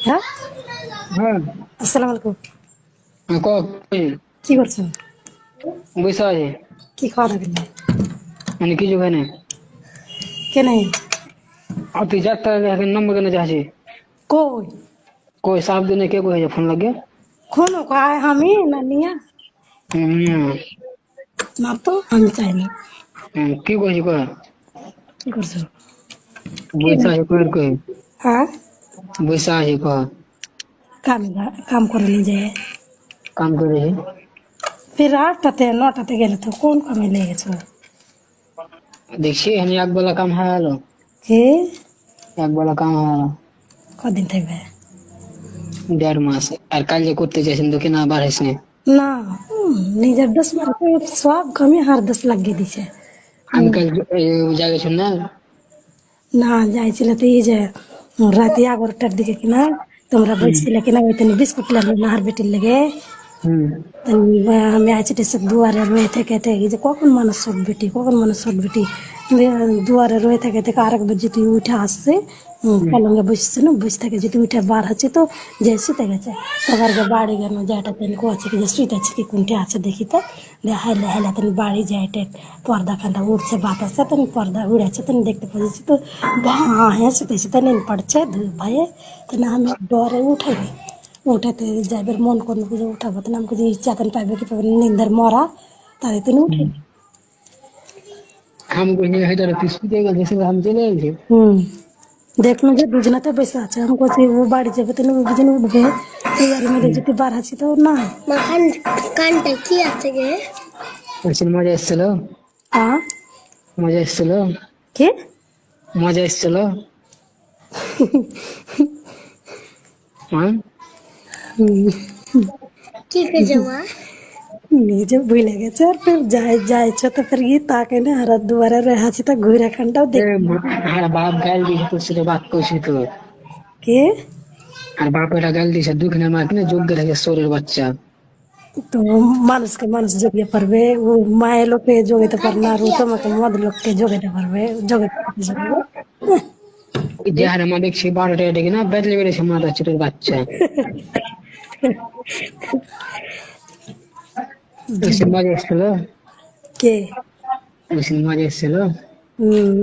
হ্যাঁ, হ্যাঁ। আসসালামু আলাইকুম। ক কি করছেন? বৈশা আছে কি খাওয়া দাওয়া করলেন? মানে কিছু খাই না। কে নাই? আর তুই যাত্রা এখন নম্বর কেন যাচ্ছি কই? কই সাত দিনে কে কই ফোন লাগে। কোনো কয় আমি না নিয়া? হুম না তো আমি চাই না। কি কইছি কয় কি করছো? কি বৈশা আছে কই কই হ্যাঁ, বৈশা আছে ক কাম করে নিয়ে যায়। কাম করে ফির 8টাতে 9টাতে গেলে তো কোন কামে লেগেছো? দেখছি আমি এক বেলা কাম হয়ে গেল। কে? এক বেলা কাম হয়ে গেল কদিন থাকবে? 1.5 মাস। আর কাল যে করতে চাইছেন তো কিনা বার হয়েছে না, নিজের দোষ মানে সব কামে হার দোষ লাগিয়ে দিছে। আমি কাল যাই না। না যাইছিল তো এই যে রাতে 11টার দিকে কিনা তোমরা হুম বলছিলে কিনা ওই তুমি বিস্কুট লাগলো না হার বেটির লেগে। হুম আমি আছি দুয়ারে রয়ে থেকে থেকে যে কখন মানুষ সব বেটি কখন মানুষ সব বেটি দুয়ারে রয়ে থেকে থেকে আরেকবার যদি উঠে আসছে হুম পলঙ্গে বসছে না বসে থেকে যদি উঠে বার হচ্ছে তো যে শুতে গেছে সবার বাড়ি গেল যেটা তেন কোয়াছে কি যে শুতে আছে কি কোনটি আছে দেখি তো হাইলে হাইলে তেন বাড়ি যায় পর্দা খান্ডা উঠছে বাতাসে তেন পর্দা উড়েছে তেন দেখতে পাচ্ছি তো হ্যাঁ শুতেছি তেন পড়ছে ভয়ে তেন আমি ডরে উঠে গেই উঠাতে যাইবার মন করলো যে উঠাবো তো আমাকে যে চেতন পাইবে কি পাবে নিন্দার মরা তাদের তিনি উঠে। হুম। আমি কইছি হেটার তুই শুতে গেছিস আমি চলে গেছি। হুম, দেখলো যে দুজনাতে বসে আছে আমি বলছি ও বাড়ি যাবে তাহলে ও দুজন উঠবে এই বাড়ির মধ্যে যদি বার আছি তো না কানটা কি আছে গে বলছি মজা এসেছিল আ মজা এসেছিল কে মজা এসেছিল। হ্যাঁ হুম, কি কেছে মা নিজে ভুলে গেছে আর ফির যাইছে তো ফির ये ताके ना हर दोबारा रहा तो घूरा खंडा এ देख আর বাপ গাল দিছে তোর সাথে বাদ করছি তো। के আর বাপেরা গাল দিছে দুঃখিনের মা কিনা যোগ্য থাকে সোরের বাচ্চা। তো মানুষকে মানুষ যোগাইতে পারবে ও মায়ের লোককে যোগাইতে পারে না আর ও তোমাকে মদ লোককে যোগাইতে পারবে যোগাইতে পারবে যে হারে মা দেখছি 12টা ডেকে না বেতলে বেড়েছে মাথা ছোটের বাচ্চা। বেশি মজা এসেছিল কে বেশি মজা এসেছিল। হুম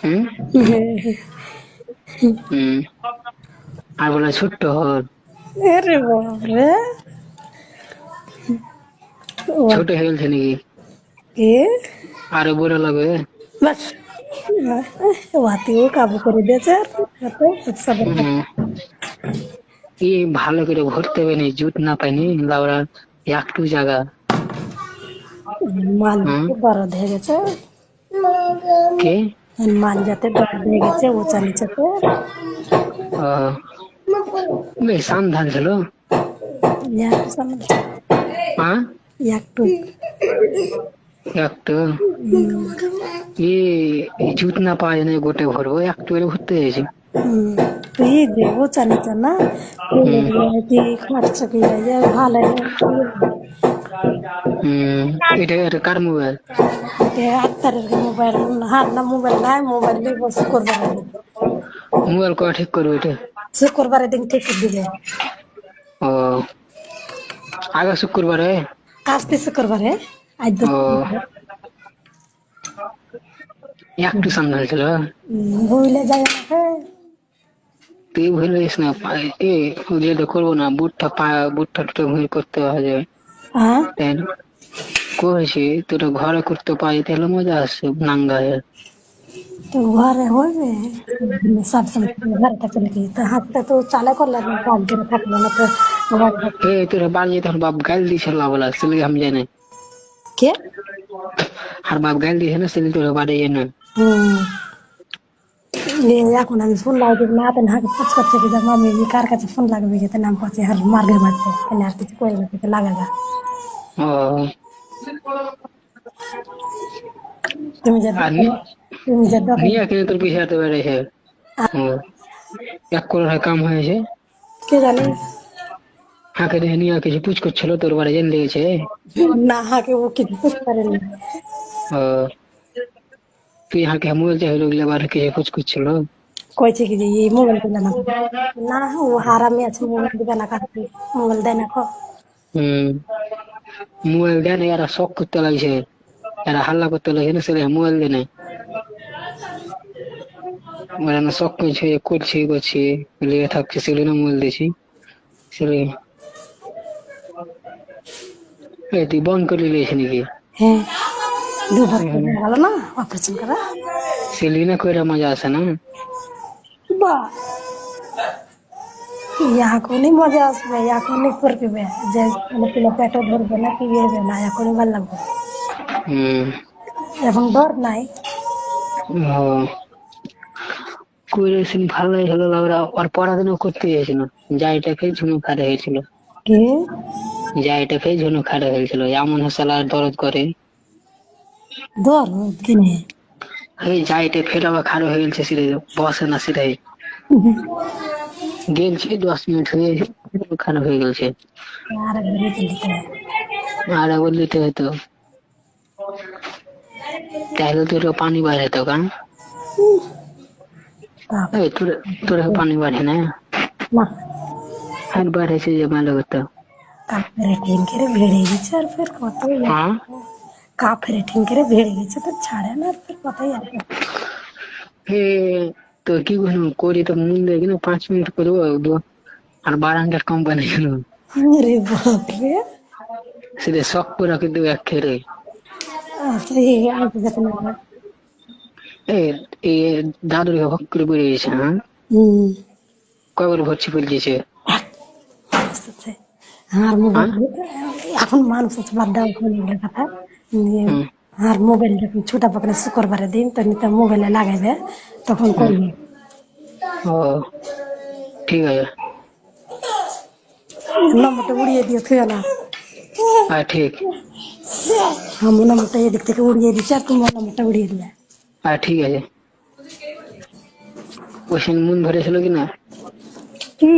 হম হম আর বলে ছোট্ট হর আরে বাপরে ও ছোট হয়ে গেছে নাকি কে আরো বড় লাগবে। বাস ওয়াতিও কাবু করে দিয়েছে আর সবার হম কি ভালো করে ভরতে হবে নি জুত না পাইনি লাউরা একটু জায়গা। মাল হম যাতে বরদ হয়ে গেছে কে মাল যাতে বরদ হয়ে গেছে উঁচা নিচেতে আহ বেশ সান্ধান ছিল। একটু সামনে হ্যাঁ একটু একটু জুত না পাওয়া যায় না গোটে ভরবো একটু করে ভরতে হয়েছে। তুই যে উঁচা নিচা না হম তুই খরচা করে ভালো এটা একটা কার মোবাইল আক্তারের মোবাইল হার না মোবাইল নাই মোবাইল নিয়ে বসে করবার মোবাইল করা ঠিক করবো এটা। শুক্রবারের দিন ঠিক দিবে ও আগে শুক্রবারে আসতে শুক্রবারে আজ ও একটু সান্ধান ছিল। ভুলে যায় হ্যাঁ তুই ভুলে যাস না ওগুলো তো করবো না বুটটা টুটা ভুল করতে হবে হ্যাঁ তাই না কইছি তোরা ঘরে করতে পারি তাহলে মজা আসছে নাঙ্গায়। তো ঘরে হবে সব সময় ঘরে থাকছে নাকি তো হাতটা তো চালা করলে না কাজ করে থাকলো না তো ঘরে থাকলো তোরা বাড়ি যেতে বাপ গাল দিছে বলা আসলে আমি জানি কে আর বাপ গাল দিছে না সেদিন তোরা বাড়ি যায় না। হম এখন আমি ফোন লাগবে না তেন হাতে কাজ করছে কি জানো আমি কার কাছে ফোন লাগবে কি নাম করছে আর মার্গের বাড়তে তেনে আর কিছু করে না লাগা যা ও তুমি যে আর তুমি যে দোকান নিয়ে কিনে তোর পিছাতে বেড়েছে। ও এক করে কাম হয়েছে কে জানে হাঁকে দেখে নিয়ে কিছু পুচ করছিল তোর বাড়ি জেনে লেগেছে। না হাকে ও কিছু বুঝতে পারেনি ও তুই হাঁকে মোবাইল চাইলে ওগুলো বার কিছু পুচ করছিল। কইছে কি যে এই মোবাইল দিবে না, না ও হারামি আছে, মোবাইল দিবে না কাছে, মোবাইল দেয় না খো। হম মোবাইল দেয় না, এরা শখ করতে লাগছে, এরা হাল্লা করতে লাগছে না, ছেলে মোবাইল দেয় না, ওরা না শখ করছে, করছে লিয়ে থাকছে, ছেলে না মোবাইল দিয়েছি ছেলে। এই তুই বন্ধ করে লিয়েছে নাকি? হ্যাঁ, 2 বছর হয়ে গেল না অপারেশন করা। ছেলে না কইরা মজা আছে না? বা এখনই মজা আসবে, এখনই করবে যে মানে পিলা পেটও ধরবে না, কি হবে না, এখনই ভালো লাগবে। হম এখন ডর নাই। করেছেন ভালো হলো, ওরা আর পড়াশোনা করতে গেছিল, যাইটাকে ঝুনু খাড়া হয়েছিল, কি যাইটাকে ঝুনু খাড়া হয়েছিল, এমন হাসাল আর দরদ করে। ডর কিনে এই যাইটে ফের আবার খাড়া হয়ে গেছে, সিরে বসে না, সিরাই গেলছে 10 মিনিট হয়ে খাড়া হয়ে গেছে। আর একবার দিতে আর একবার দিতে হতো, তাহলে তোর পানি বার হতো। কারণ এই তোর পানি বাড়ে না, না আর বাড়েছে যে ভালো হতো। কাপড়ে ঠেঙ্কেরে ভেড়ে গেছে আর ফের কতই হ্যাঁ কাপড়ে ঠেঙ্কেরে ভেড়ে গেছে তো ছাড়ে না, আর ফের কতই আসবে। হে, তো কি করি তো মন দেয় কিনা 5 মিনিট করবো আর 12 ঘন্টার কোম্পানি গেল, রে বাপরে। সেটা শখ করে কিন্তু এক খেরে। আচ্ছা এই আইতে যখন এই এই দাদুর হক করে বেরিয়ে গেছে। হ্যাঁ, হম কয়বার ভর্তি ফেল দিয়েছে। আর মোবাইল হ্যাঁ এখন মানুষ আছে বাদ দাও এখন এগুলো কথা। হুম আর মোবাইল যখন ছোটা পাকলে শুক্রবারের দিন তো নিতে মোবাইলে লাগাইবে তখন হুম করবে। ও ঠিক আছে। নম্বরটা উড়িয়ে দিয়ে থুয়ে না, ঠিক আমার নম্বরটা এদিক থেকে উড়িয়ে দিচ্ছে আর তোমার নম্বরটা উড়িয়ে দিলে। ঠিক আছে। ওই মন ধরেছিল কিনা? কি